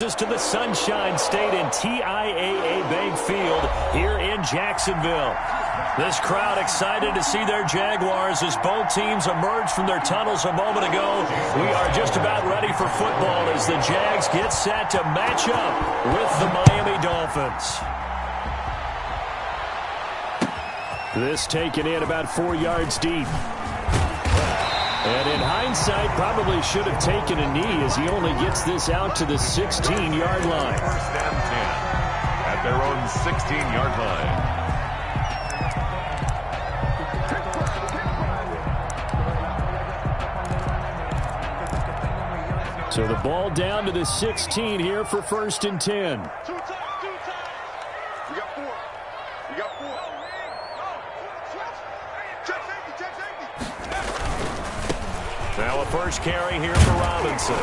To the Sunshine State and TIAA Bank Field here in Jacksonville. This crowd excited to see their Jaguars as both teams emerged from their tunnels a moment ago. We are just about ready for football as the Jags get set to match up with the Miami Dolphins. This taken in about 4 yards deep. And in hindsight, probably should have taken a knee as he only gets this out to the 16-yard line. First and 10 at their own 16-yard line. So the ball down to the 16 here for first and 10. Now a first carry here for Robinson.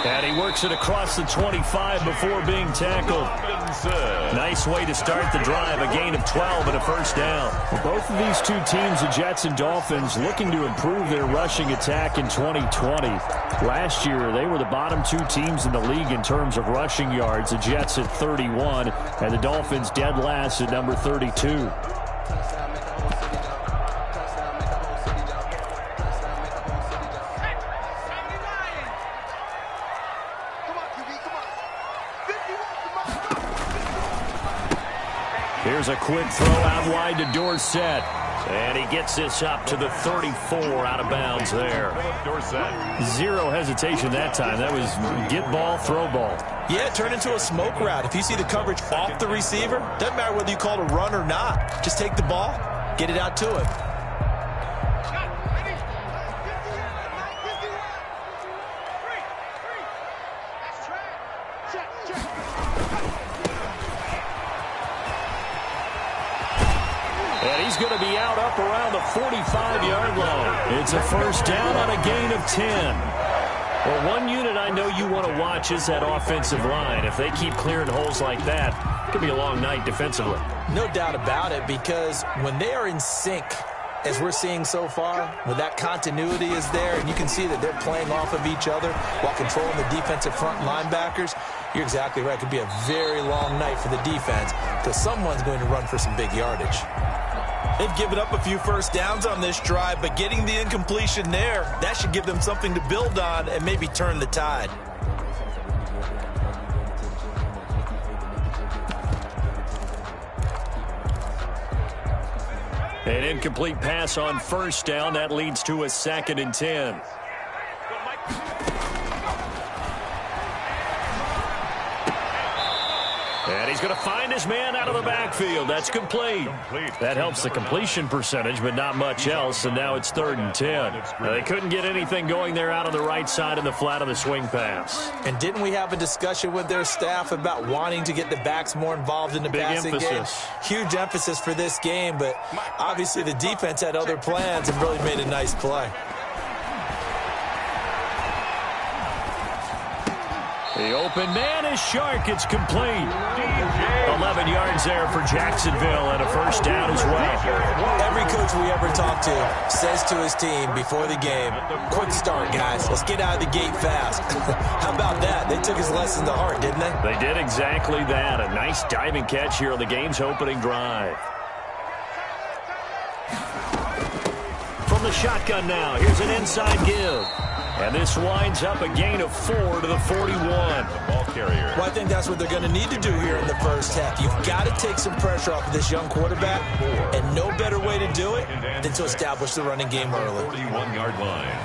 And he works it across the 25 before being tackled. Nice way to start the drive, a gain of 12 and a first down. Both of these two teams, the Jets and Dolphins, looking to improve their rushing attack in 2020. Last year, they were the bottom two teams in the league in terms of rushing yards. The Jets at 31 and the Dolphins dead last at number 32. Here's a quick throw out wide to Dorsett. And he gets this up to the 34 out of bounds there. Zero hesitation that time. That was get ball, throw ball. Yeah, it turned into a smoke route. If you see the coverage off the receiver, doesn't matter whether you call it a run or not. Just take the ball, get it out to him. He's going to be out up around the 45-yard line. It's a first down on a gain of 10. Well, one unit I know you want to watch is that offensive line. If they keep clearing holes like that, it could be a long night defensively. No doubt about it, because when they are in sync, as we're seeing so far, when that continuity is there, and you can see that they're playing off of each other while controlling the defensive front linebackers, you're exactly right. It could be a very long night for the defense because someone's going to run for some big yardage. They've given up a few first downs on this drive, but getting the incompletion there, that should give them something to build on and maybe turn the tide. An incomplete pass on first down. That leads to a 2nd and 10. And he's going to find his man out of the backfield. That's complete. That helps the completion percentage, but not much else. And now it's 3rd and 10. They couldn't get anything going there out on the right side in the flat of the swing pass. And didn't we have a discussion with their staff about wanting to get the backs more involved in the passing game? Huge emphasis for this game, but obviously the defense had other plans and really made a nice play. The open man is Shark. It's complete. 11 yards there for Jacksonville and a first down as well. Every coach we ever talk to says to his team before the game, quick start, guys. Let's get out of the gate fast. How about that? They took his lesson to heart, didn't they? They did exactly that. A nice diving catch here on the game's opening drive. From the shotgun now, here's an inside give. And this winds up a gain of 4 to the 41. The ball carrier. Well, I think that's what they're going to need to do here in the first half. You've got to take some pressure off of this young quarterback, and no better way to do it than to establish the running game early. 41-yard line.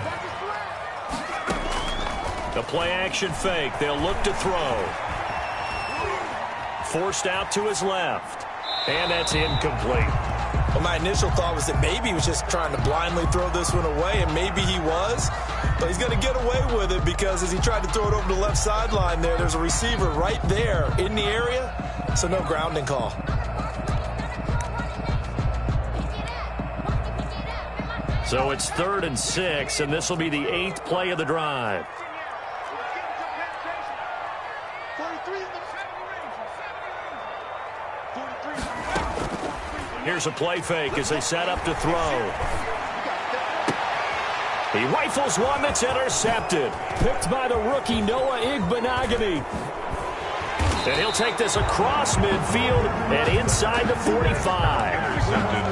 The play-action fake. They'll look to throw. Forced out to his left. And that's incomplete. Well, my initial thought was that maybe he was just trying to blindly throw this one away, and maybe he was. But he's going to get away with it because as he tried to throw it over the left sideline there's a receiver right there in the area, so no grounding call. So it's 3rd and 6, and this will be the 8th play of the drive. Here's a play fake as they set up to throw. He rifles one that's intercepted. Picked by the rookie Noah Igbenogany. And he'll take this across midfield and inside the 45.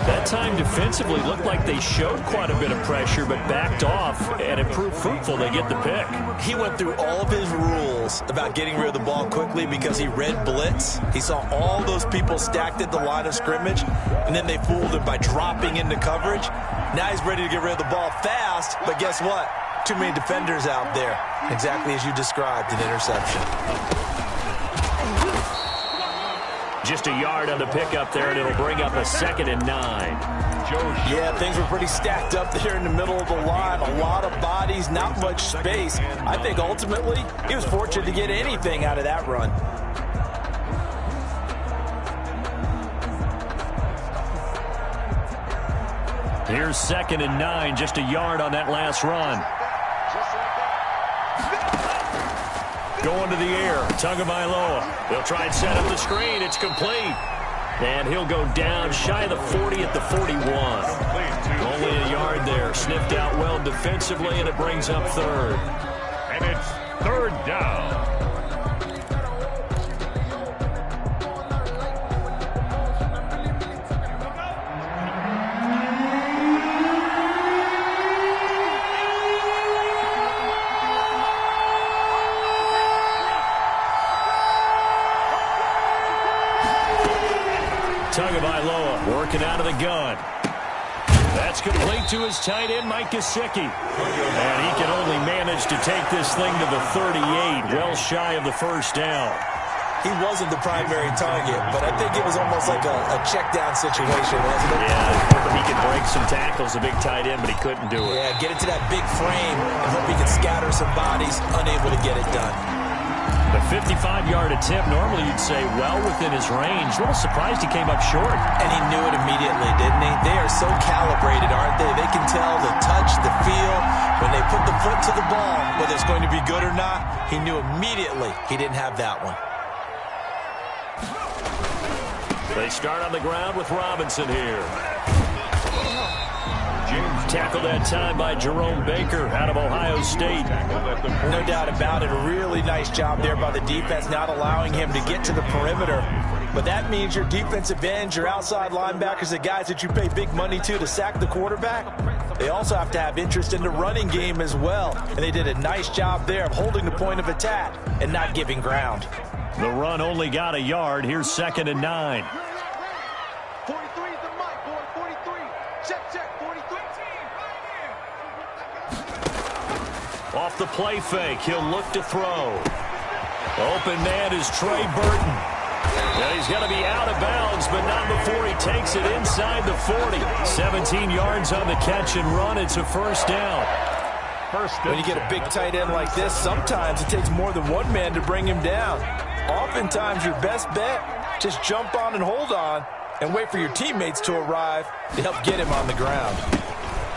That time defensively looked like they showed quite a bit of pressure but backed off, and it proved fruitful. They get the pick. He went through all of his rules about getting rid of the ball quickly because he read blitz. He saw all those people stacked at the line of scrimmage, and then they fooled him by dropping into coverage. Now he's ready to get rid of the ball fast, but guess what? Too many defenders out there. Exactly as you described, an interception. Just a yard on the pickup there, and it'll bring up a 2nd and 9. Yeah, things were pretty stacked up there in the middle of the line. A lot of bodies, not much space. I think ultimately he was fortunate to get anything out of that run. Here's 2nd and 9, just a yard on that last run. Going to the air, Tagovailoa. They'll try and set up the screen. It's complete. And he'll go down shy of the 40 at the 41. Only a yard there. Sniffed out well defensively, and it brings up 3rd. And it's 3rd down. Tagovailoa working out of the gun. That's complete to his tight end, Mike Gesicki. And he can only manage to take this thing to the 38, well shy of the 1st down. He wasn't the primary target, but I think it was almost like a check-down situation, wasn't it? Yeah, he could break some tackles, a big tight end, but he couldn't do it. Yeah, get it to that big frame and hope he could scatter some bodies, unable to get it done. The 55-yard attempt, normally you'd say well within his range. A little surprised he came up short. And he knew it immediately, didn't he? They are so calibrated, aren't they? They can tell the touch, the feel. When they put the foot to the ball, whether it's going to be good or not, he knew immediately he didn't have that one. They start on the ground with Robinson here. Tackled that time by Jerome Baker out of Ohio State. No doubt about it. A really nice job there by the defense, not allowing him to get to the perimeter. But that means your defensive ends, your outside linebackers, the guys that you pay big money to sack the quarterback, they also have to have interest in the running game as well. And they did a nice job there of holding the point of attack and not giving ground. The run only got a yard. Here's 2nd and 9. 43 is the mic, boy. 43. Check, 43. Off the play fake, he'll look to throw. Open man is Trey Burton. Now he's going to be out of bounds, but not before he takes it inside the 40. 17 yards on the catch and run. It's a 1st down. When you get a big tight end like this, sometimes it takes more than one man to bring him down. Oftentimes, your best bet, just jump on and hold on and wait for your teammates to arrive to help get him on the ground.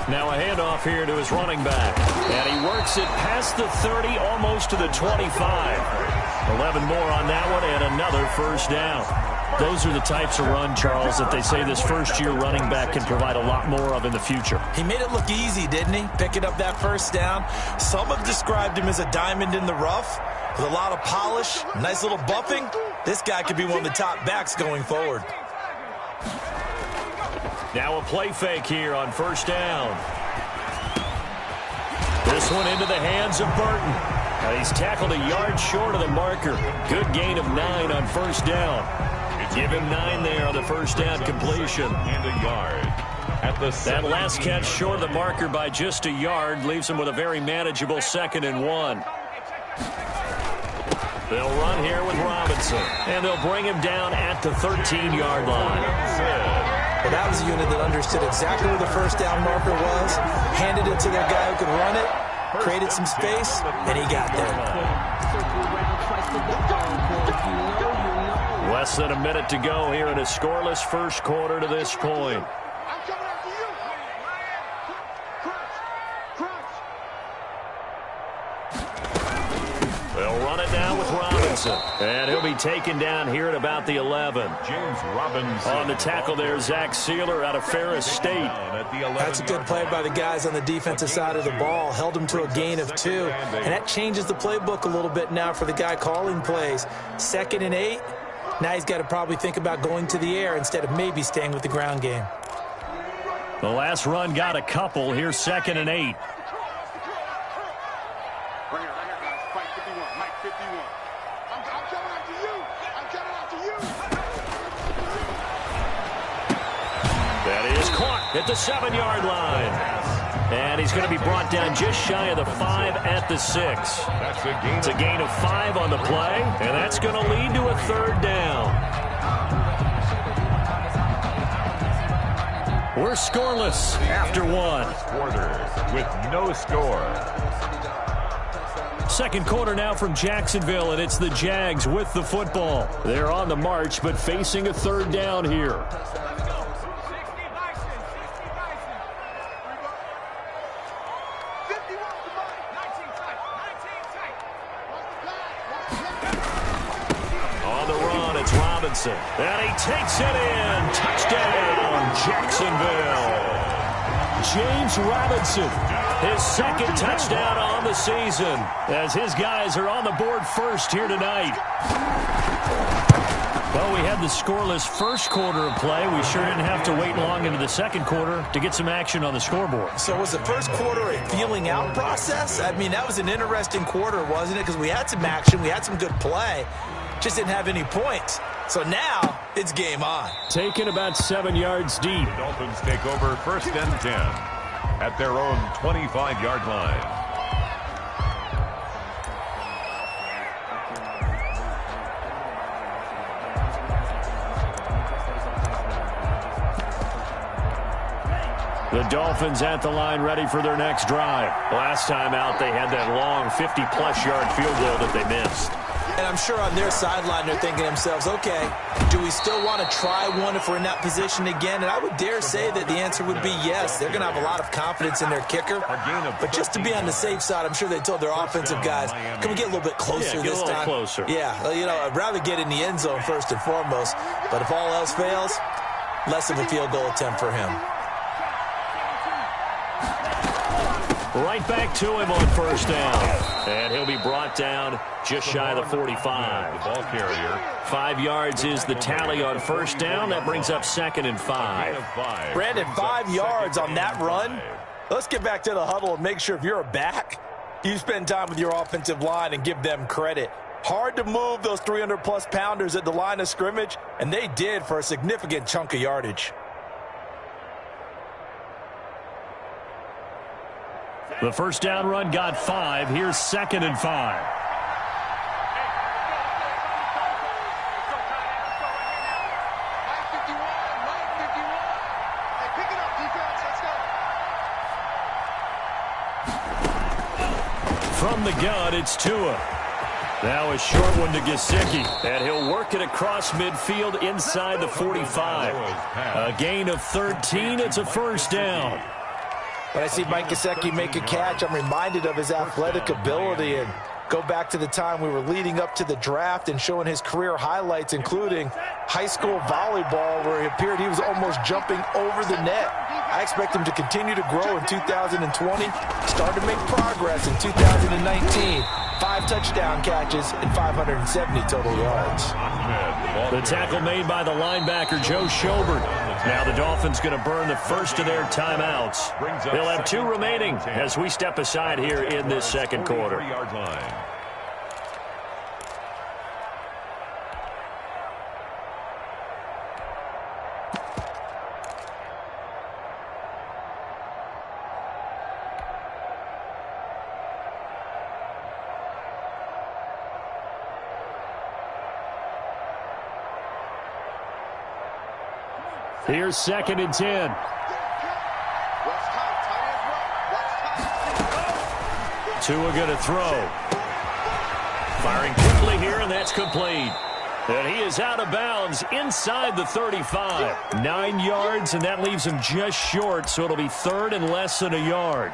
Now a handoff here to his running back. And he works it past the 30, almost to the 25. 11 more on that one, and another 1st down. Those are the types of run, Charles, that they say this first-year running back can provide a lot more of in the future. He made it look easy, didn't he? Picking up that 1st down. Some have described him as a diamond in the rough with a lot of polish, nice little buffing. This guy could be one of the top backs going forward. Now a play fake here on 1st down. This one into the hands of Burton. Now he's tackled a yard short of the marker. Good gain of 9 on 1st down. Give him 9 there on the 1st down completion. And a yard. That last catch short of the marker by just a yard leaves him with a very manageable 2nd and 1. They'll run here with Robinson, and they'll bring him down at the 13-yard line. Well, that was a unit that understood exactly where the 1st down marker was, handed it to their guy who could run it, created some space, and he got there. Less than a minute to go here in a scoreless first quarter to this point. They'll run it now with Robinson. Robinson. And he'll be taken down here at about the 11. James Robinson. On the tackle there, Zach Sealer out of Ferris State. That's a good play by the guys on the defensive side of the ball. Held him to a gain of 2. And that changes the playbook a little bit now for the guy calling plays. 2nd and 8. Now he's got to probably think about going to the air instead of maybe staying with the ground game. The last run got a couple. Here's 2nd and 8. That is caught at the 7-yard line. And he's going to be brought down just shy of the 5 at the 6. It's a gain of 5 on the play, and that's going to lead to a 3rd down. We're scoreless after 1. Quarter with no score. Second quarter now from Jacksonville, and it's the Jags with the football. They're on the march, but facing a 3rd down here. On the run, it's Robinson. And he takes it in. Touchdown, Jacksonville. James Robinson, his 2nd touchdown on the season, as his guys are on the board first here tonight. Well, we had the scoreless first quarter of play. We sure didn't have to wait long into the second quarter to get some action on the scoreboard. So was the first quarter a feeling out process? I mean, that was an interesting quarter, wasn't it? Because we had some action, we had some good play, just didn't have any points. So now it's game on. Taken about 7 yards deep. The Dolphins take over 1st and 10 at their own 25-yard line. The Dolphins at the line ready for their next drive. Last time out, they had that long 50-plus yard field goal that they missed. And I'm sure on their sideline they're thinking to themselves, okay, do we still want to try one if we're in that position again? And I would dare say that the answer would be yes. They're going to have a lot of confidence in their kicker. But just to be on the safe side, I'm sure they told their offensive guys, can we get a little bit closer this time? Closer. Yeah, you know, I'd rather get in the end zone first and foremost. But if all else fails, less of a field goal attempt for him. Right back to him on 1st down. And he'll be brought down just shy of the 45. The ball carrier. 5 yards is the tally on 1st down. That brings up 2nd and 5. Brandon, 5 yards on that run. Let's get back to the huddle and make sure if you're a back, you spend time with your offensive line and give them credit. Hard to move those 300-plus pounders at the line of scrimmage, and they did for a significant chunk of yardage. The 1st down run got 5. Here's 2nd and 5. From the gun, it's Tua. Now a short one to Gesicki, and he'll work it across midfield inside the 45. A gain of 13. It's a 1st down. When I see Mike Gesicki make a catch, I'm reminded of his athletic ability and go back to the time we were leading up to the draft and showing his career highlights, including high school volleyball, where he appeared he was almost jumping over the net. I expect him to continue to grow in 2020, start to make progress in 2019. 5 touchdown catches and 570 total yards. The tackle made by the linebacker, Joe Schobert. Now the Dolphins going to burn the first of their timeouts. They'll have 2 remaining as we step aside here in this second quarter. Here's 2nd and 10. Tua going to throw. Firing quickly here, and that's complete. And he is out of bounds inside the 35. 9 yards, and that leaves him just short, so it'll be 3rd and less than a yard.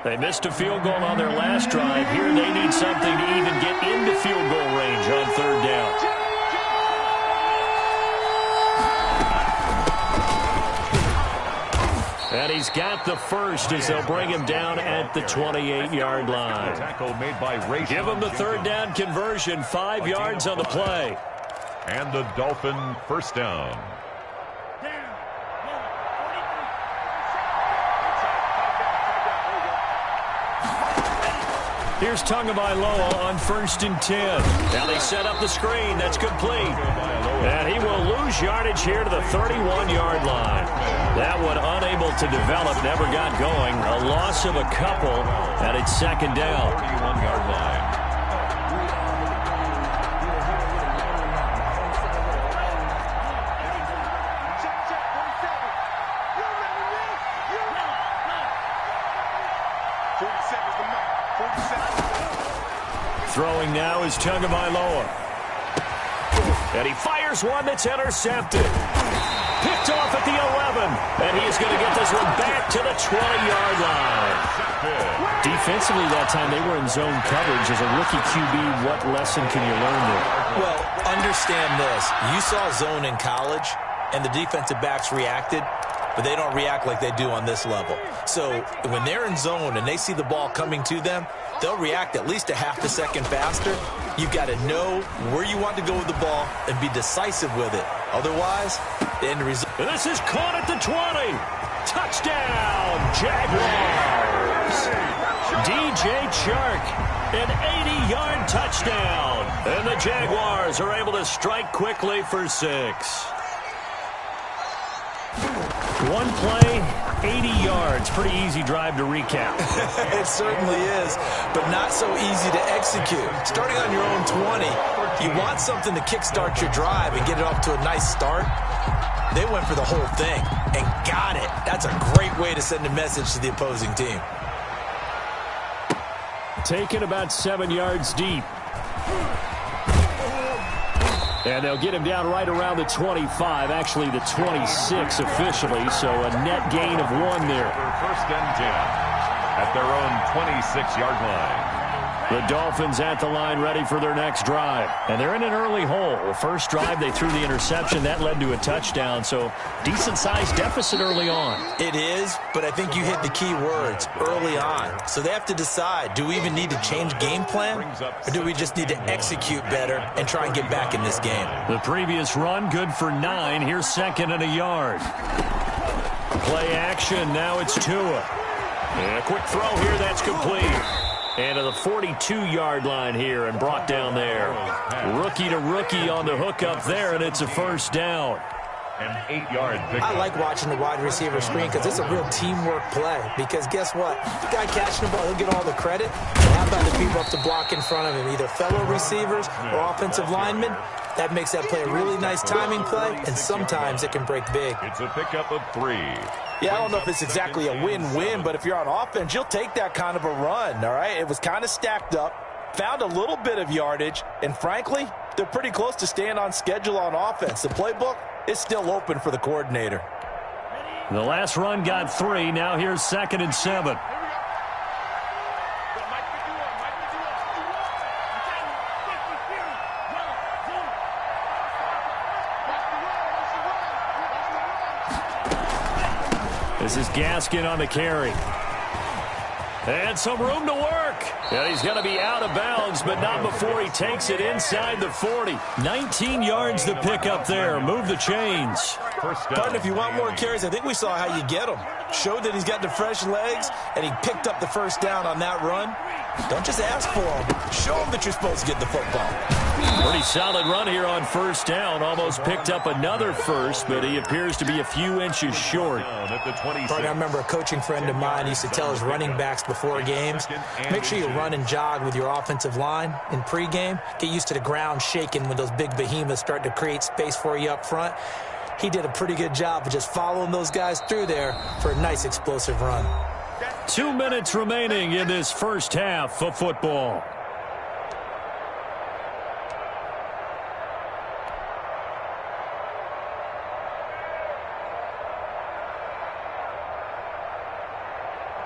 They missed a field goal on their last drive. Here they need something to even get into field goal range on third down. And he's got the first as they'll bring him down at the 28-yard line. Tackle made by Ray. Give him the third down conversion, 5 yards on the play. And the Dolphin first down. Here's Tagovailoa on 1st and 10. Now they set up the screen. That's complete. And he will lose yardage here to the 31-yard line. That one unable to develop, never got going. A loss of a couple, and it's second down. 31-yard line. Throwing now is Tagovailoa. And he fires one that's intercepted. Picked off at the 11. And he is going to get this one back to the 20-yard line. Defensively that time, they were in zone coverage. As a rookie QB, what lesson can you learn there? Well, understand this. You saw zone in college, and the defensive backs reacted, but they don't react like they do on this level. So when they're in zone and they see the ball coming to them, they'll react at least a half a second faster. You've got to know where you want to go with the ball and be decisive with it. Otherwise, the end result. And this is caught at the 20. Touchdown, Jaguars. DJ Chark, an 80-yard touchdown. And the Jaguars are able to strike quickly for 6. One play, 80 yards. Pretty easy drive to recap. It certainly is, but not so easy to execute. Starting on your own 20, you want something to kickstart your drive and get it off to a nice start. They went for the whole thing and got it. That's a great way to send a message to the opposing team. Taken about 7 yards deep. And they'll get him down right around the 25, actually the 26 officially, so a net gain of 1 there. First and 10 at their own 26-yard line. The Dolphins at the line ready for their next drive. And they're in an early hole. The first drive, they threw the interception. That led to a touchdown, so decent-sized deficit early on. It is, but I think you hit the key words, early on. So they have to decide, do we even need to change game plan, or do we just need to execute better and try and get back in this game? The previous run, good for 9. Here's 2nd and a yard. Play action, now it's Tua. And a quick throw here, that's complete. And to the 42-yard line here and brought down there. Rookie to rookie on the hook up there, and it's a first down. An 8-yard pickup. I like watching the wide receiver screen because it's a real teamwork play. Because guess what? The guy catching the ball, he'll get all the credit. But how about the people up to block in front of him, either fellow receivers or offensive linemen? That makes that play a really nice timing play, and sometimes it can break big. It's a pickup of 3. Yeah, I don't know if it's exactly a win-win, but if you're on offense, you'll take that kind of a run, all right? It was kind of stacked up, found a little bit of yardage, and frankly, they're pretty close to staying on schedule on offense. The playbook is still open for the coordinator. The last run got 3. Now here's 2nd and 7. This is Gaskin on the carry. And some room to work. And he's going to be out of bounds, but not before he takes it inside the 40. 19 yards to pick up there. Move the chains. But if you want more carries, I think we saw how you get them. Showed that he's got the fresh legs, and he picked up the first down on that run. Don't just ask for them. Show them that you're supposed to get the football. Pretty solid run here on first down. Almost picked up another first, but he appears to be a few inches short. I remember a coaching friend of mine used to tell his running backs before games, make sure you run and jog with your offensive line in pregame. Get used to the ground shaking when those big behemoths start to create space for you up front. He did a pretty good job of just following those guys through there for a nice explosive run. 2 minutes remaining in this first half of football.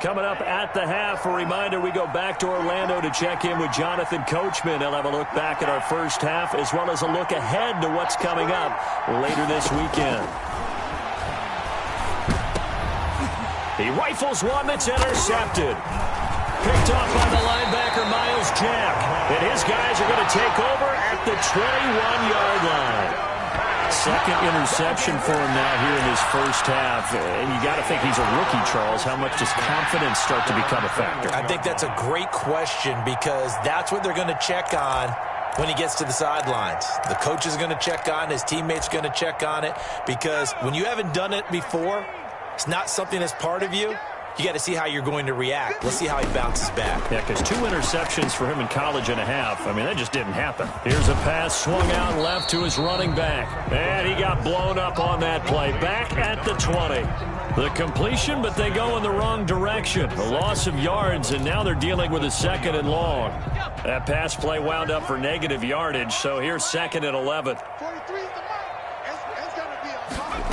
Coming up at the half, a reminder, we go back to Orlando to check in with Jonathan Coachman. He'll have a look back at our first half as well as a look ahead to what's coming up later this weekend. He rifles one that's intercepted. Picked off by the linebacker, Miles Jack. And his guys are going to take over at the 21-yard line. Second interception for him now here in his first half. And you got to think he's a rookie, Charles. How much does confidence start to become a factor? I think that's a great question because that's what they're going to check on when he gets to the sidelines. The coach is going to check on it. His teammates are going to check on it because when you haven't done it before, it's not something that's part of you. You got to see how you're going to react. Let's see how he bounces back. Yeah, because 2 interceptions for him in college and a half. I mean, that just didn't happen. Here's a pass swung out left to his running back. And he got blown up on that play. Back at the 20. The completion, but they go in the wrong direction. A loss of yards, and now they're dealing with a 2nd and long. That pass play wound up for negative yardage, so here's 2nd and 11. 43 is the mark. It's going to be a mark.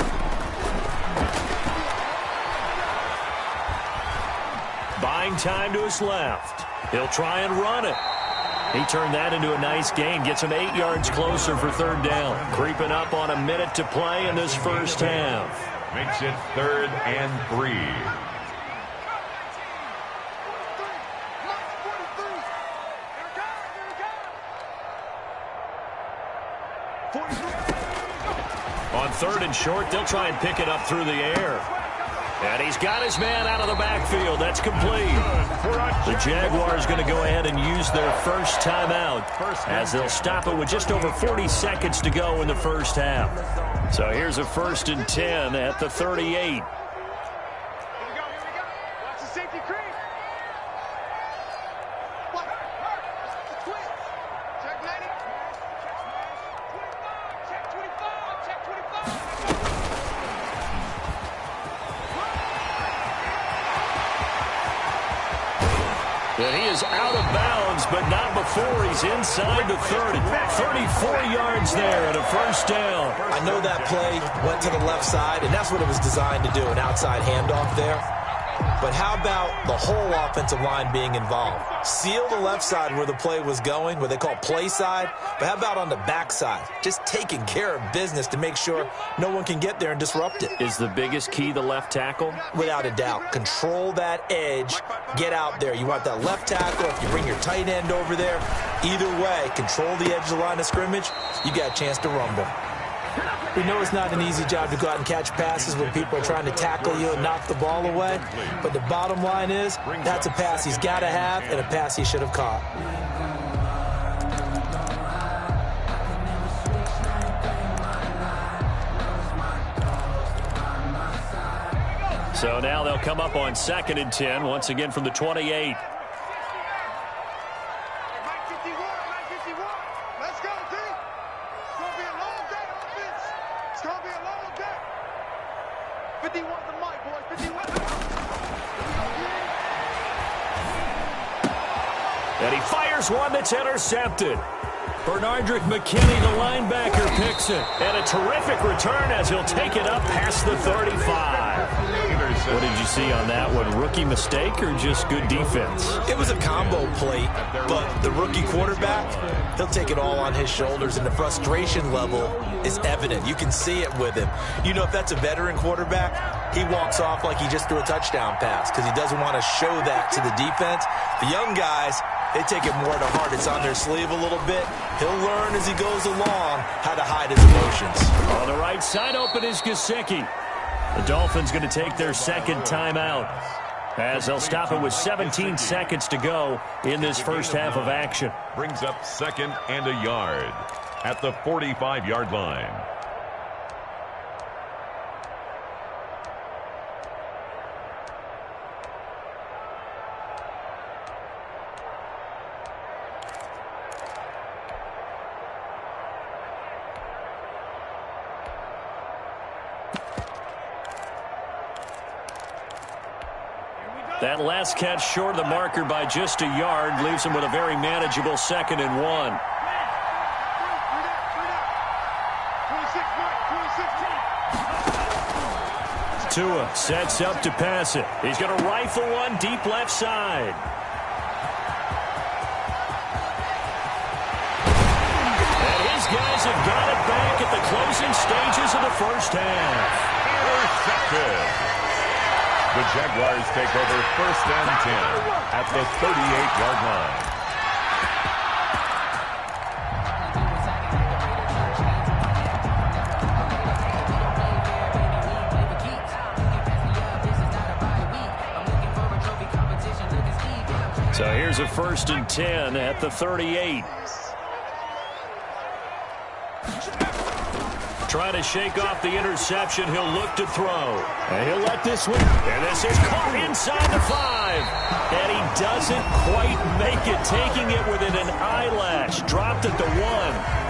Buying time to his left. He'll try and run it. He turned that into a nice gain. Gets him 8 yards closer for 3rd down. Creeping up on a minute to play in this first half. Makes it 3rd and 3. On 3rd and short, they'll try and pick it up through the air. And he's got his man out of the backfield. That's complete. The Jaguars going to go ahead and use their first timeout as they'll stop it with just over 40 seconds to go in the first half. So here's a 1st and 10 at the 38. Here we go. Watch the safety creep. What? The twins. Check 90. Check 25. Check 25. And he is out of bounds, but not before he's inside the 30. 34 yards there and a 1st down. I know that play went to the left side, and that's what it was designed to do, an outside handoff there. But how about the whole offensive line being involved? Seal the left side where the play was going, what they call play side. But how about on the back side? Just taking care of business to make sure no one can get there and disrupt it. Is the biggest key the left tackle? Without a doubt. Control that edge. Get out there. You want that left tackle. If you bring your tight end over there, either way, control the edge of the line of scrimmage, you got a chance to rumble. We know it's not an easy job to go out and catch passes when people are trying to tackle you and knock the ball away. But the bottom line is, that's a pass he's got to have and a pass he should have caught. So now they'll come up on 2nd and 10, once again from the 28. Let's go, D. It's going to be a long day, offense. It's going to be a long day. 51 the mic, boys. 51. And he fires one that's intercepted. Bernardrick McKinney, the linebacker, picks it. And a terrific return as he'll take it up past the 35. What did you see on that one? Rookie mistake or just good defense? It was a combo play, but the rookie quarterback, he'll take it all on his shoulders, and the frustration level is evident. You can see it with him. You know, if that's a veteran quarterback, he walks off like he just threw a touchdown pass because he doesn't want to show that to the defense. The young guys, they take it more to heart. It's on their sleeve a little bit. He'll learn as he goes along how to hide his emotions. On the right side, open is Gesicki. The Dolphins going to take their 2nd timeout as they'll stop it with 17 seconds to go in this first half of action. Brings up 2nd and a yard at the 45-yard line. That last catch short of the marker by just a yard leaves him with a very manageable 2nd and 1. Tua sets up to pass it. He's going to rifle one deep left side. And his guys have got it back at the closing stages of the first half. Intercepted. The Jaguars take over 1st and 10 at the 38-yard line. So here's a 1st and 10 at the 38. Trying to shake off the interception. He'll look to throw. And he'll let this one. And this is caught inside the 5. And he doesn't quite make it, taking it within an eyelash. Dropped at the 1.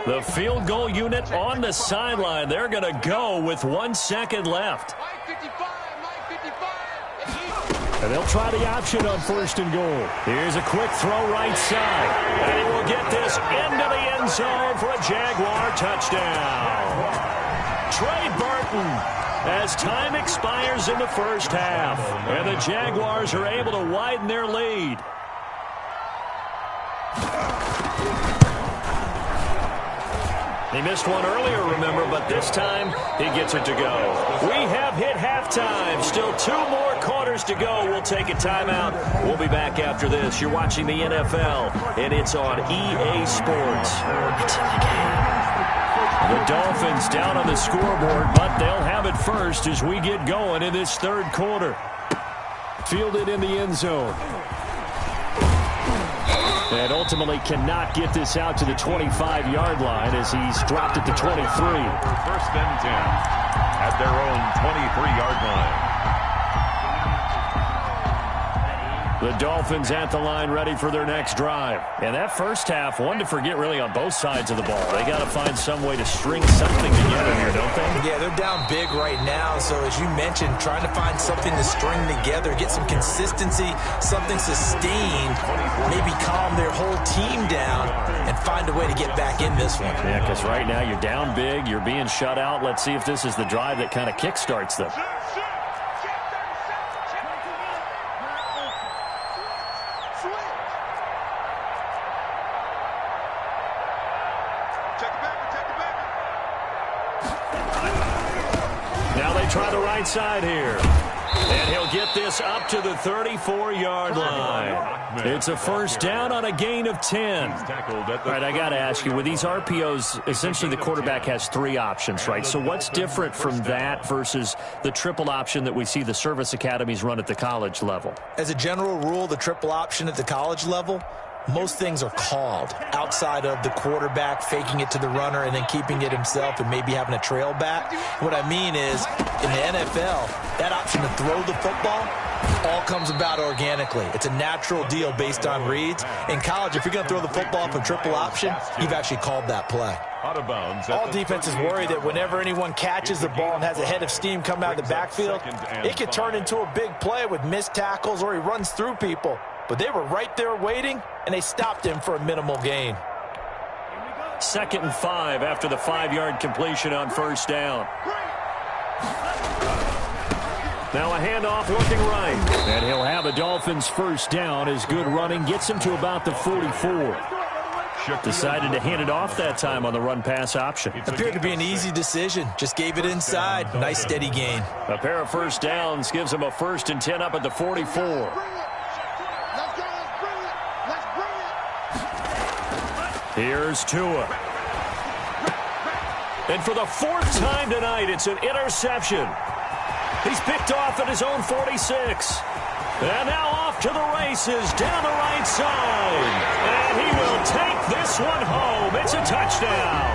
The field goal unit on the sideline. They're going to go with 1 second left. And they'll try the option on 1st and goal. Here's a quick throw right side. And he will get this into the end zone for a Jaguar touchdown. Trey Burton, as time expires in the first half. And the Jaguars are able to widen their lead. He missed one earlier, remember, but this time he gets it to go. We have hit halftime. Still 2 more quarters to go. We'll take a timeout. We'll be back after this. You're watching the NFL, and it's on EA Sports. It's in the game. The Dolphins down on the scoreboard, but they'll have it first as we get going in this 3rd quarter. Fielded in the end zone. And ultimately cannot get this out to the 25-yard line as he's dropped at the 23. 1st and 10 at their own 23-yard line. The Dolphins at the line ready for their next drive. And that first half, one to forget really on both sides of the ball. They got to find some way to string something together here, don't they? Yeah, they're down big right now. So as you mentioned, trying to find something to string together, get some consistency, something sustained, maybe calm their whole team down and find a way to get back in this one. Yeah, because right now you're down big, you're being shut out. Let's see if this is the drive that kind of kickstarts them. Try the right side here. And he'll get this up to the 34-yard line. It's a 1st down on a gain of 10. All right, I got to ask you, with these RPOs, essentially the quarterback has 3 options, right? So what's different from that versus the triple option that we see the service academies run at the college level? As a general rule, the triple option at the college level, most things are called outside of the quarterback faking it to the runner and then keeping it himself and maybe having a trail back. What I mean is, in the NFL, that option to throw the football all comes about organically. It's a natural deal based on reads. In college, if you're going to throw the football from triple option, you've actually called that play. Out of bounds. All defenses worry that whenever anyone catches the ball and has a head of steam coming out of the backfield, it could turn into a big play with missed tackles or he runs through people. But they were right there waiting, and they stopped him for a minimal gain. 2nd and 5 after the 5-yard completion on 1st down. Now a handoff looking right. And he'll have a Dolphins 1st down as good running gets him to about the 44. Decided to hand it off that time on the run-pass option. Appeared to be an easy decision. Just gave it inside. Nice steady gain. A pair of 1st downs gives him a 1st and 10 up at the 44. Here's Tua. And for the 4th time tonight, it's an interception. He's picked off at his own 46. And now off to the races down the right side. And he will take this one home. It's a touchdown.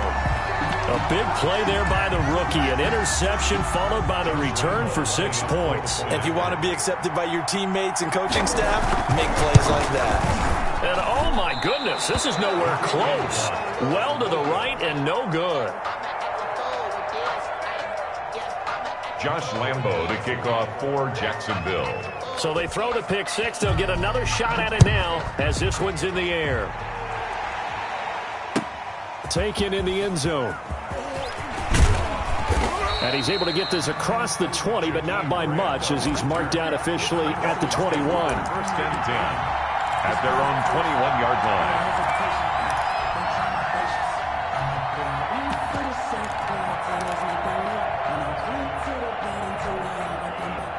A big play there by the rookie. An interception followed by the return for 6 points. If you want to be accepted by your teammates and coaching staff, make plays like that. And oh my goodness, this is nowhere close. Well to the right and no good. Josh Lambo to kick off for Jacksonville. So they throw the pick six. They'll get another shot at it now as this one's in the air. Taken in the end zone. And he's able to get this across the 20, but not by much as he's marked down officially at the 21. First and 10 at their own 21-yard line.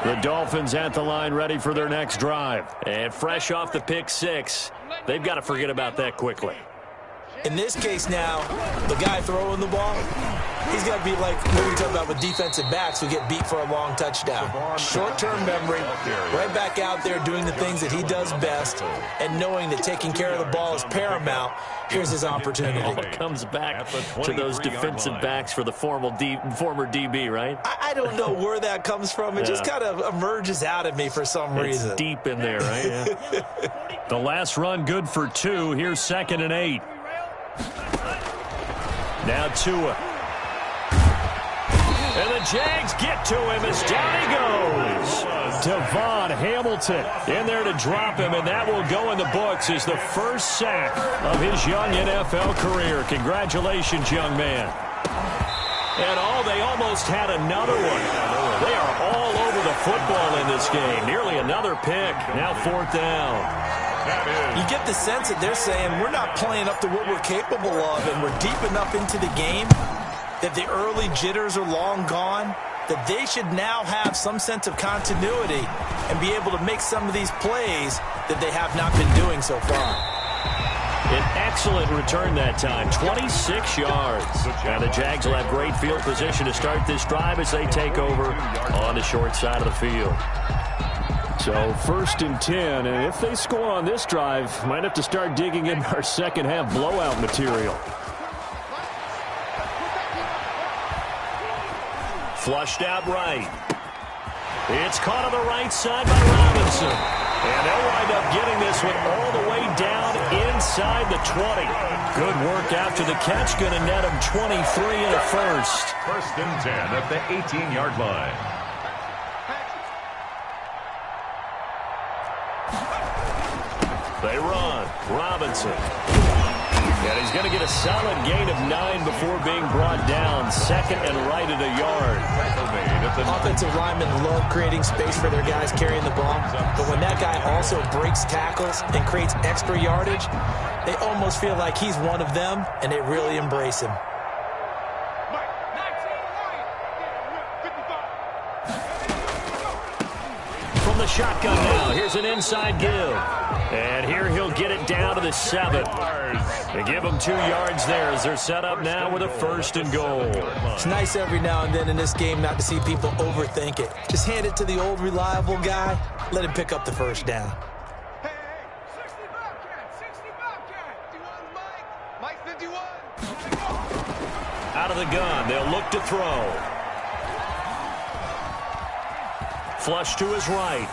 The Dolphins at the line ready for their next drive. And fresh off the pick six, they've got to forget about that quickly. In this case now, the guy throwing the ball, he's got to be like what we talk about with defensive backs who get beat for a long touchdown. Short-term memory, right back out there doing the things that he does best, and knowing that taking care of the ball is paramount. Here's his opportunity. It comes back to those defensive backs for the former DB, right? I don't know where that comes from. It just kind of emerges out of me for some reason. It's deep in there, right? Yeah. The last run good for 2. Here's 2nd and 8. Now Tua. And the Jags get to him as down he goes. Devon Hamilton in there to drop him, and that will go in the books as the first sack of his young NFL career. Congratulations, young man. And they almost had another one. They are all over the football in this game. Nearly another pick. Now 4th down. You get the sense that they're saying we're not playing up to what we're capable of, and we're deep enough into the game that the early jitters are long gone, that they should now have some sense of continuity and be able to make some of these plays that they have not been doing so far. An excellent return that time, 26 yards. And the Jags will have great field position to start this drive as they take over on the short side of the field. So 1st and 10, and if they score on this drive, might have to start digging in our second half blowout material. Flushed out right. It's caught on the right side by Robinson. And they'll wind up getting this one all the way down inside the 20. Good work after the catch. Going to net him 23 in a first. 1st and 10 at the 18-yard line. They run. Robinson. And he's going to get a solid gain of 9 before being brought down. 2nd and right at a yard. Offensive linemen love creating space for their guys carrying the ball. But when that guy also breaks tackles and creates extra yardage, they almost feel like he's one of them, and they really embrace him. From the shotgun now, here's an inside give. And here he'll get it down to the 7. They give him 2 yards there as they're set up now with a 1st and goal. It's nice every now and then in this game not to see people overthink it. Just hand it to the old reliable guy. Let him pick up the 1st down. Hey, 65 cat, 65 cat. 51 Mike 51. Out of the gun, they'll look to throw. Flush to his right.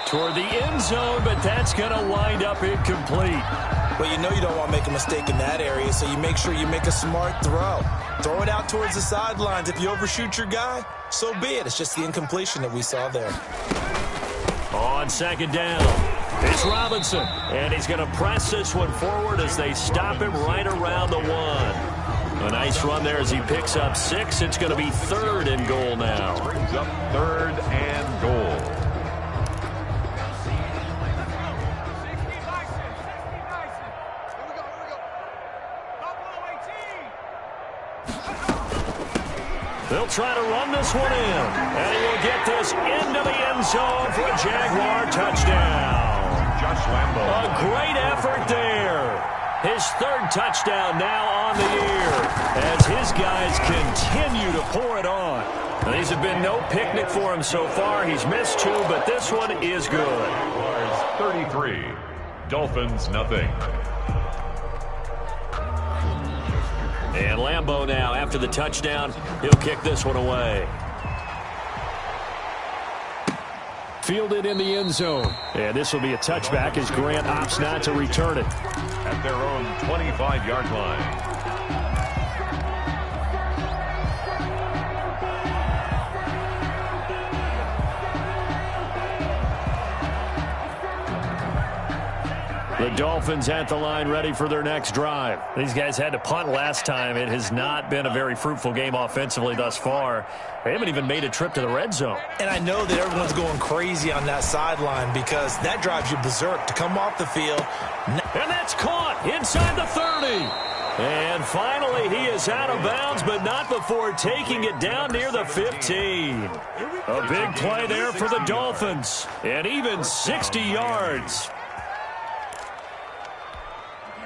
Toward the end zone, but that's going to wind up incomplete. Well, you know you don't want to make a mistake in that area, so you make sure you make a smart throw. Throw it out towards the sidelines. If you overshoot your guy, so be it. It's just the incompletion that we saw there. On 2nd down, it's Robinson, and he's going to press this one forward as they stop him right around the 1. A nice run there as he picks up 6. It's going to be 3rd and goal now. Brings up 3rd and goal. They'll try to run this one in, and he will get this into the end zone for a Jaguar touchdown. Josh Lambo. A great effort there. His 3rd touchdown now on the year as his guys continue to pour it on. Now, these have been no picnic for him so far. He's missed 2, but this one is good. 33. Dolphins, nothing. And Lambo now, after the touchdown, he'll kick this one away. Fielded in the end zone. And this will be a touchback as Grant opts not to return it. At their own 25-yard line. Dolphins at the line, ready for their next drive. These guys had to punt last time. It has not been a very fruitful game offensively thus far. They haven't even made a trip to the red zone. And I know that everyone's going crazy on that sideline because that drives you berserk to come off the field. And that's caught inside the 30. And finally, he is out of bounds, but not before taking it down near the 15. A big play there for the Dolphins. And even 60 yards.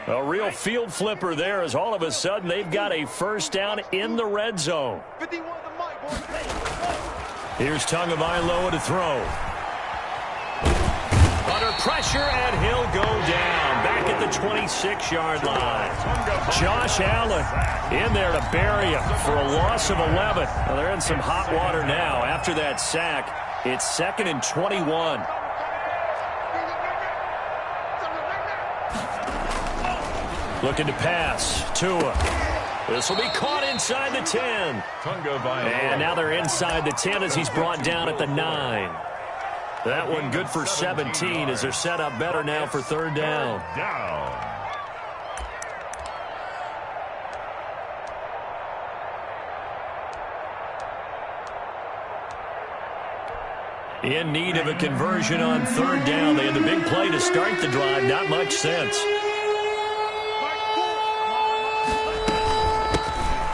A real field flipper there as all of a sudden they've got a first down in the red zone. Here's Tagovailoa to throw. Under pressure, and he'll go down back at the 26-yard line. Josh Allen in there to bury him for a loss of 11. Well, they're in some hot water now. After that sack, it's 2nd and 21. Looking to pass. Tua. This will be caught inside the 10. And now they're inside the 10 as he's brought down at the 9. That one good for 17 as they're set up better now for third down. In need of a conversion on third down. They had the big play to start the drive. Not much sense.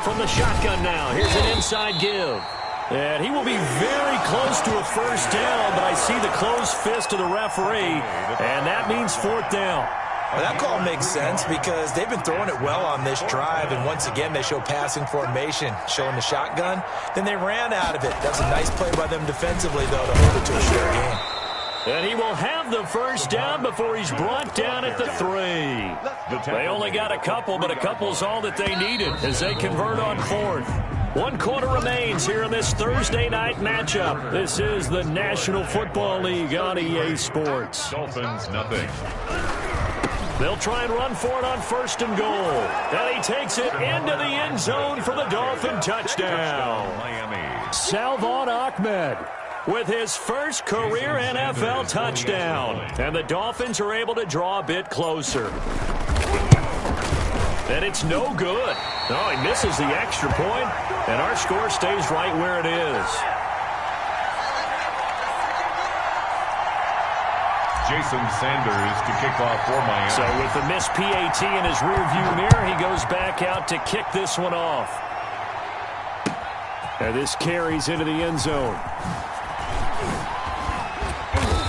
From the shotgun now. Here's an inside give. And he will be very close to a first down, but I see the closed fist of the referee, and that means fourth down. Well, that call makes sense because they've been throwing it well on this drive, and once again they show passing formation, showing the shotgun. Then they ran out of it. That's a nice play by them defensively, though, to hold it to a short game. And he will have the first down before he's brought down at the 3. They only got a couple, but a couple's all that they needed as they convert on fourth. 1 quarter remains here in this Thursday night matchup. This is the National Football League on EA Sports. Dolphins, nothing. They'll try and run for it on 1st and goal. And he takes it into the end zone for the Dolphin touchdown. Miami. Salvon Ahmed with his first career NFL touchdown. And the Dolphins are able to draw a bit closer. And it's no good. No, he misses the extra point, and our score stays right where it is. Jason Sanders to kick off for Miami. So with the missed PAT in his rearview mirror, he goes back out to kick this one off. And this carries into the end zone.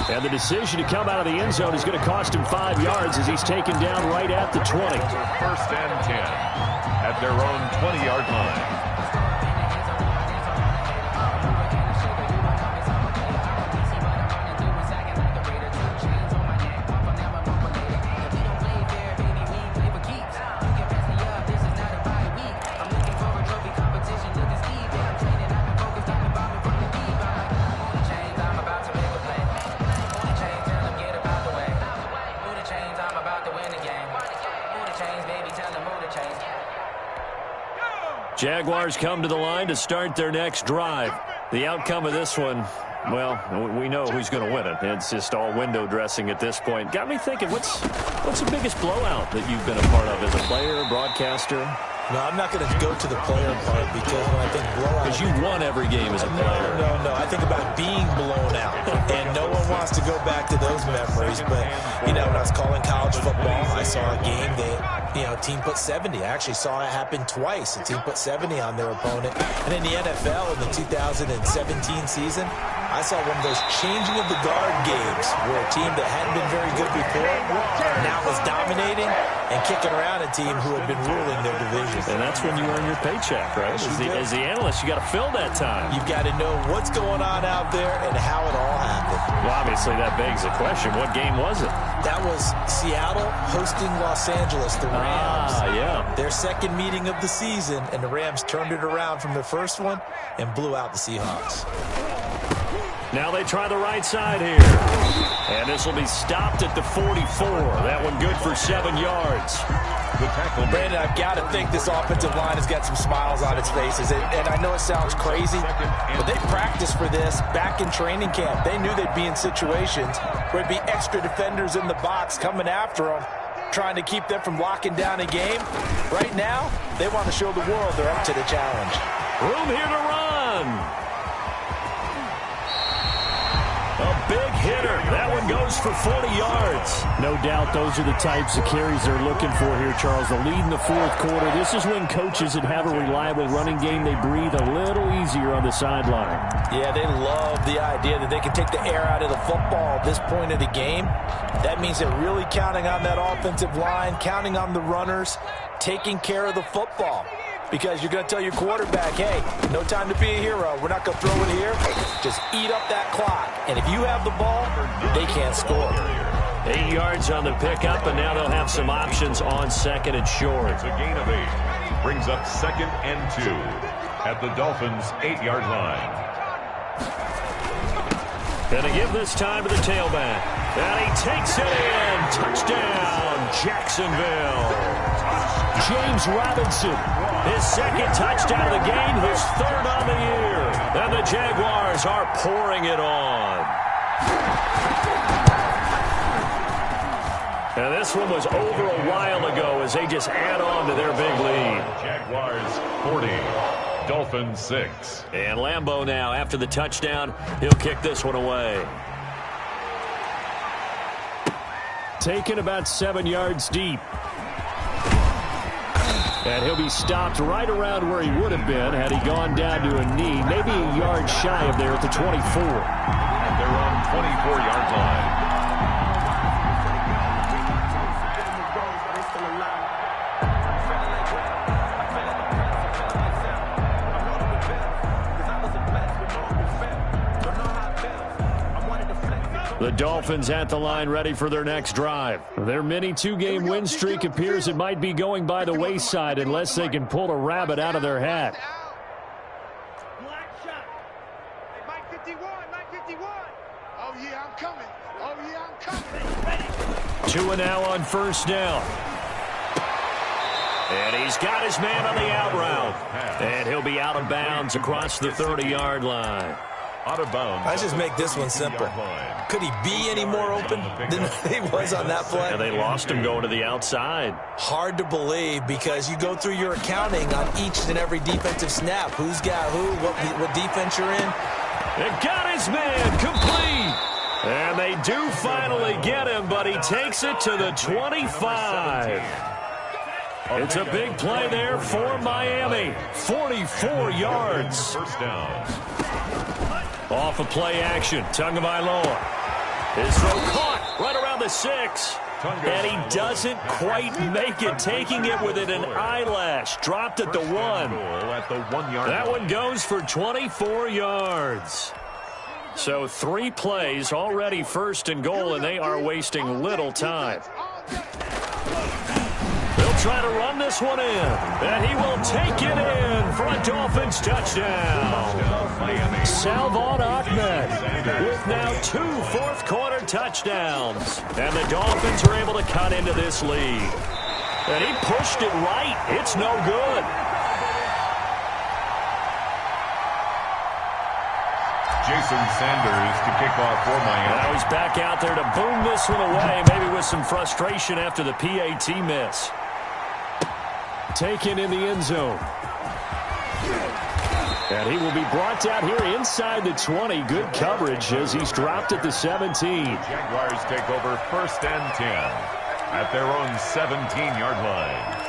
And the decision to come out of the end zone is going to cost him 5 yards as he's taken down right at the 20. 1st and 10 at their own 20-yard line. Jaguars come to the line to start their next drive. The outcome of this one, well, we know who's going to win it. It's just all window dressing at this point. Got me thinking, what's the biggest blowout that you've been a part of as a player, broadcaster? No, I'm not going to go to the player part because when I think blowout... Because you won every game as a player. No. I think about being blown out. And no one wants to go back to those memories. But, you know, when I was calling college football, I saw a game that, you know, a team put 70. I actually saw it happen twice. A team put 70 on their opponent. And in the NFL, in the 2017 season, I saw one of those changing of the guard games where a team that hadn't been very good before now was dominating and kicking around a team who had been ruling their division. And that's when you earn your paycheck, right? As the analyst, you got to fill that time. You've got to know what's going on out there and how it all happened. Well, obviously, that begs the question, what game was it? That was Seattle hosting Los Angeles, the Rams. Yeah. Their second meeting of the season, and the Rams turned it around from their first one and blew out the Seahawks. Now they try the right side here. And this will be stopped at the 44. That one good for 7 yards. The tackle. Brandon, I've got to think this offensive line has got some smiles on its faces. And I know it sounds crazy, but they practiced for this back in training camp. They knew they'd be in situations where it'd be extra defenders in the box coming after them, trying to keep them from locking down a game. Right now, they want to show the world they're up to the challenge. Room here to run. A big hitter. That one goes for 40 yards. No doubt those are the types of carries they're looking for here, Charles. The lead in the fourth quarter. This is when coaches that have a reliable running game, they breathe a little easier on the sideline. Yeah, they love the idea that they can take the air out of the football at this point of the game. That means they're really counting on that offensive line, counting on the runners, taking care of the football. Because you're going to tell your quarterback, hey, no time to be a hero. We're not going to throw it here. Just eat up that clock. And if you have the ball, they can't score. 8 yards on the pickup, and now they'll have some options on second and short. It's a gain of 8. Brings up 2nd and 2 at the Dolphins' 8-yard line. Gonna give this time to the tailback. And he takes it in. Touchdown, Jacksonville. James Robinson, his second touchdown of the game, his third on the year. And the Jaguars are pouring it on. And this one was over a while ago as they just add on to their big lead. Jaguars 40, Dolphins 6. And Lambeau now, after the touchdown, he'll kick this one away. Taken about 7 yards deep. And he'll be stopped right around where he would have been had he gone down to a knee, maybe a yard shy of there at the 24. And they're on 24-yard line. The Dolphins at the line ready for their next drive. Their mini two-game win streak appears it might be going by the wayside unless they can pull a rabbit out of their hat. Black shot. Hey, Mike 51, Mike 51. Oh, yeah, I'm coming. Oh, yeah, I'm coming. 2 and now on first down. And he's got his man on the out route. And he'll be out of bounds across the 30-yard line. Out of bounds. Let's just make this one simple. Could he be any more open than he was on that play? And they lost him going to the outside. Hard to believe because you go through your accounting on each and every defensive snap. Who's got who, what defense you're in. And got his man complete. And they do finally get him, but he takes it to the 25. It's a big play there for Miami. 44 yards. First down. Off of play action, Tagovailoa. His throw caught right around the 6. And he doesn't quite make it, taking it within an eyelash. Dropped at the 1. At the 1-yard That one goes for 24 yards. So 3 plays already first and goal, and they are wasting little time. They'll try to run this one in, and he will take it in for a Dolphins touchdown. Salvon Ahmed with now 2 fourth-quarter touchdowns. And the Dolphins are able to cut into this lead. And he pushed it right. It's no good. Jason Sanders to kick off for Miami. Now he's back out there to boom this one away, maybe with some frustration after the PAT miss. Taken in the end zone. And he will be brought down here inside the 20. Good coverage as he's dropped at the 17. Jaguars take over 1st and 10 at their own 17-yard line.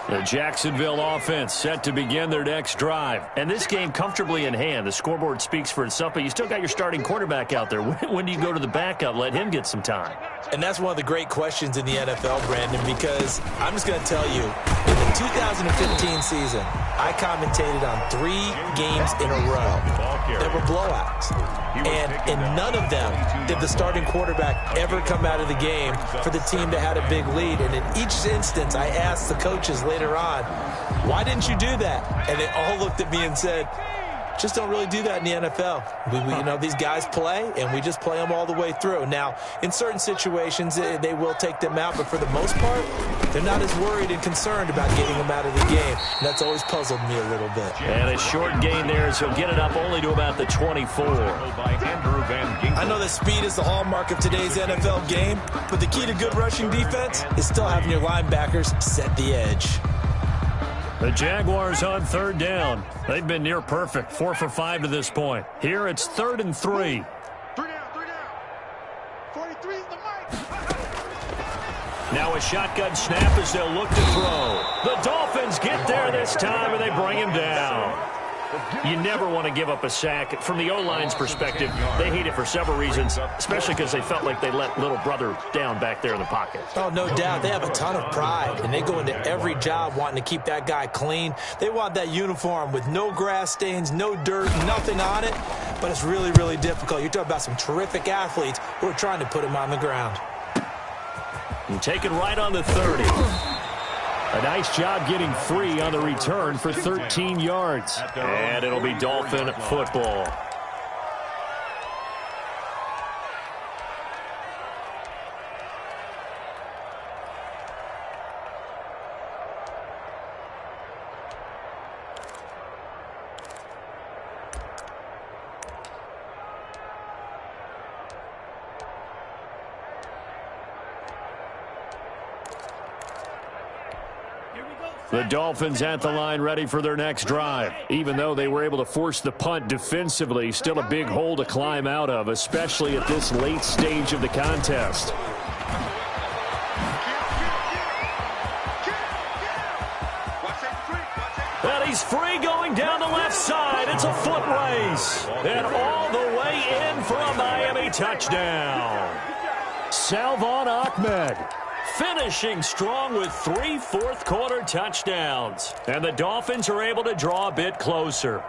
The Jacksonville offense set to begin their next drive. And this game comfortably in hand. The scoreboard speaks for itself, but you still got your starting quarterback out there. When do you go to the backup? Let him get some time. And that's one of the great questions in the NFL, Brandon, because I'm just going to tell you, in the 2015 season, I commentated on 3 games in a row that were blowouts. And in none of them did the starting quarterback ever come out of the game for the team that had a big lead. And in each instance, I asked the coaches later on, why didn't you do that? And they all looked at me and said, Just don't really do that in the NFL. These guys play, and we just play them all the way through. Now, in certain situations, they will take them out, but for the most part, they're not as worried and concerned about getting them out of the game. And that's always puzzled me a little bit. And a short gain there, as he'll get it up only to about the 24. I know that speed is the hallmark of today's NFL game, but the key to good rushing defense is still having your linebackers set the edge. The Jaguars on third down. They've been near perfect, 4 for 5 to this point. Here it's 3rd and 3. 3 down. 43 is the mic. Now a shotgun snap as they'll look to throw. The Dolphins get there this time, and they bring him down. You never want to give up a sack. From the O-line's perspective, they hate it for several reasons, especially because they felt like they let little brother down back there in the pocket. Oh, no doubt. They have a ton of pride, and they go into every job wanting to keep that guy clean. They want that uniform with no grass stains, no dirt, nothing on it, but it's really, really difficult. You're talking about some terrific athletes who are trying to put him on the ground. And taken right on the 30. A nice job getting free on the return for 13 yards. And it'll be Dolphin football. The Dolphins at the line ready for their next drive. Even though they were able to force the punt defensively, still a big hole to climb out of, especially at this late stage of the contest. And he's free going down the left side. It's a foot race. And all the way in for a Miami touchdown. Salvon Ahmed finishing strong with 3 fourth-quarter touchdowns. And the Dolphins are able to draw a bit closer.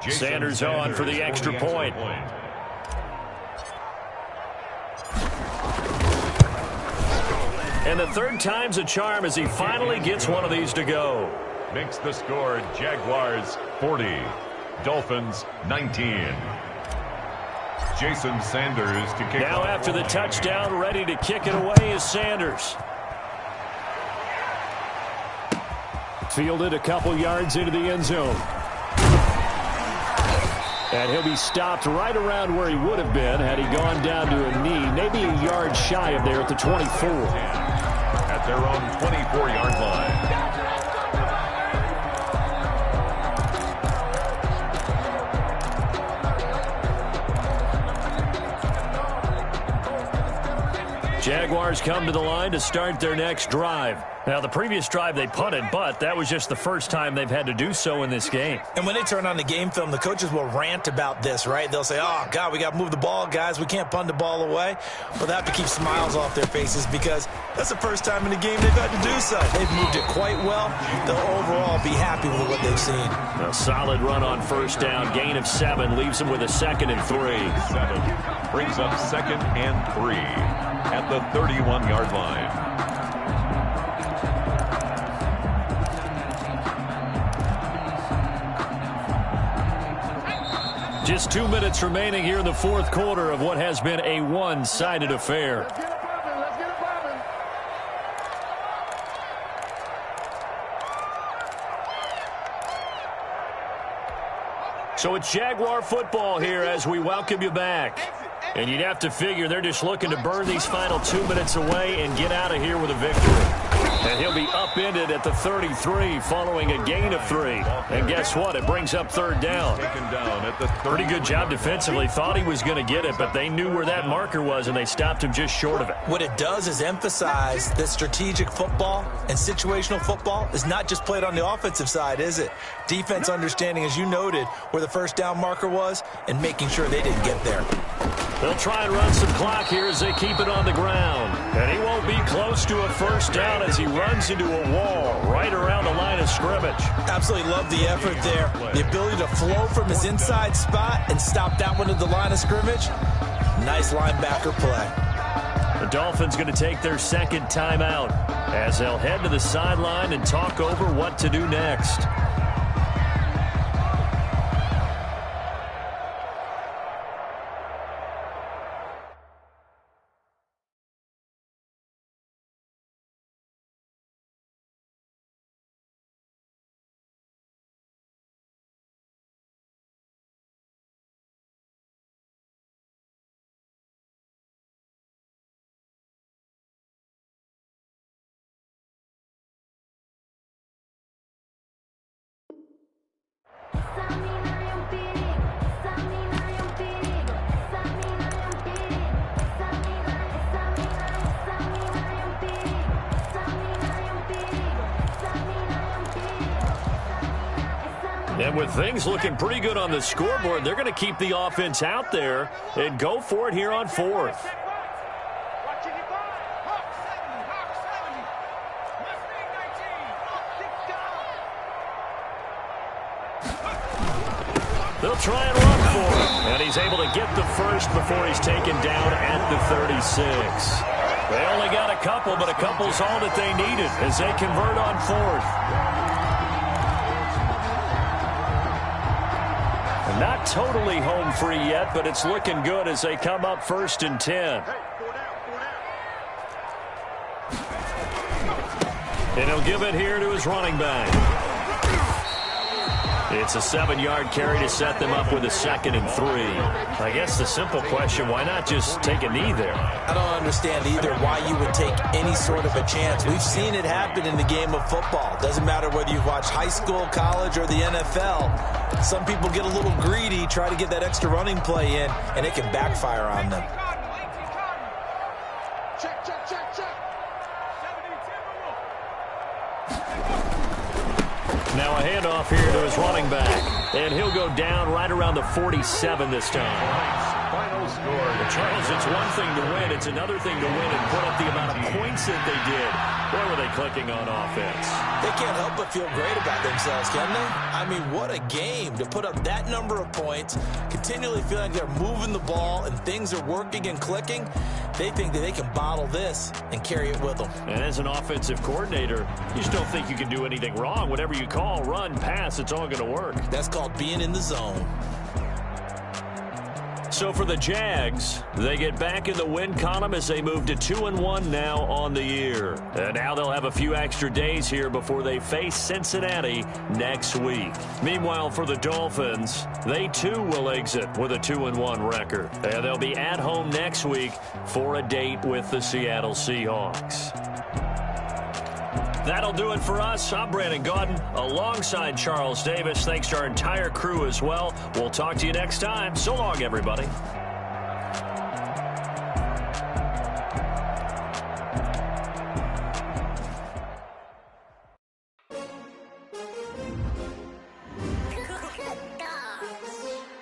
Sanders on for the extra point. And the third time's a charm as he finally gets one of these to go. Makes the score Jaguars 40, Dolphins 19. Jason Sanders to kick now after the touchdown, ready to kick it away is Sanders. Fielded a couple yards into the end zone. And he'll be stopped right around where he would have been had he gone down to a knee, maybe a yard shy of there at the 24. At their own 24-yard line. Jaguars come to the line to start their next drive. Now, the previous drive they punted, but that was just the first time they've had to do so in this game. And when they turn on the game film, the coaches will rant about this, right? They'll say, oh, God, we got to move the ball, guys. We can't punt the ball away. Well, they have to keep smiles off their faces because that's the first time in the game they've had to do so. They've moved it quite well. They'll overall be happy with what they've seen. A solid run on first down. Gain of 7 leaves them with a 2nd and 3. 7 brings up 2nd and 3 at the 31-yard line. Just 2 minutes remaining here in the fourth quarter of what has been a one-sided affair. Let's get it poppin'. Let's get it poppin'. So it's Jaguar football here as we welcome you back. And you'd have to figure they're just looking to burn these final 2 minutes away and get out of here with a victory. And he'll be upended at the 33 following a gain of 3. And guess what? It brings up third down. Taken down at the 30. Pretty good job defensively. Thought he was going to get it, but they knew where that marker was, and they stopped him just short of it. What it does is emphasize that strategic football and situational football is not just played on the offensive side, is it? Defense understanding, as you noted, where the first down marker was and making sure they didn't get there. They'll try and run some clock here as they keep it on the ground. And he won't be close to a first down as he runs into a wall right around the line of scrimmage. Absolutely love the effort there. The ability to flow from his inside spot and stop that one at the line of scrimmage. Nice linebacker play. The Dolphins going to take their second timeout as they'll head to the sideline and talk over what to do next. And with things looking pretty good on the scoreboard, they're going to keep the offense out there and go for it here on fourth. They'll try and run for him. And he's able to get the first before he's taken down at the 36. They only got a couple, but a couple's all that they needed as they convert on fourth. Not totally home free yet, but it's looking good as they come up 1st and 10. And he'll give it here to his running back. It's a 7-yard carry to set them up with a 2nd and 3. I guess the simple question, why not just take a knee there? I don't understand either why you would take any sort of a chance. We've seen it happen in the game of football. Doesn't matter whether you've watched high school, college, or the NFL. Some people get a little greedy, try to get that extra running play in, and it can backfire on them. Check, check, check, check. Now a handoff here to his running back. And he'll go down right around the 47 this time. Final score. Charles, it's one thing to win. It's another thing to win and put up the amount of points that they did. Boy, were they clicking on offense. They can't help but feel great about themselves, can they? I mean, what a game to put up that number of points, continually feeling like they're moving the ball and things are working and clicking. They think that they can bottle this and carry it with them. And as an offensive coordinator, you just don't think you can do anything wrong. Whatever you call, run, pass, it's all going to work. That's called being in the zone. So for the Jags, they get back in the win column as they move to 2-1 now on the year. And now they'll have a few extra days here before they face Cincinnati next week. Meanwhile, for the Dolphins, they too will exit with a 2-1 record. And they'll be at home next week for a date with the Seattle Seahawks. That'll do it for us. I'm Brandon Gaudin alongside Charles Davis. Thanks to our entire crew as well. We'll talk to you next time. So long, everybody.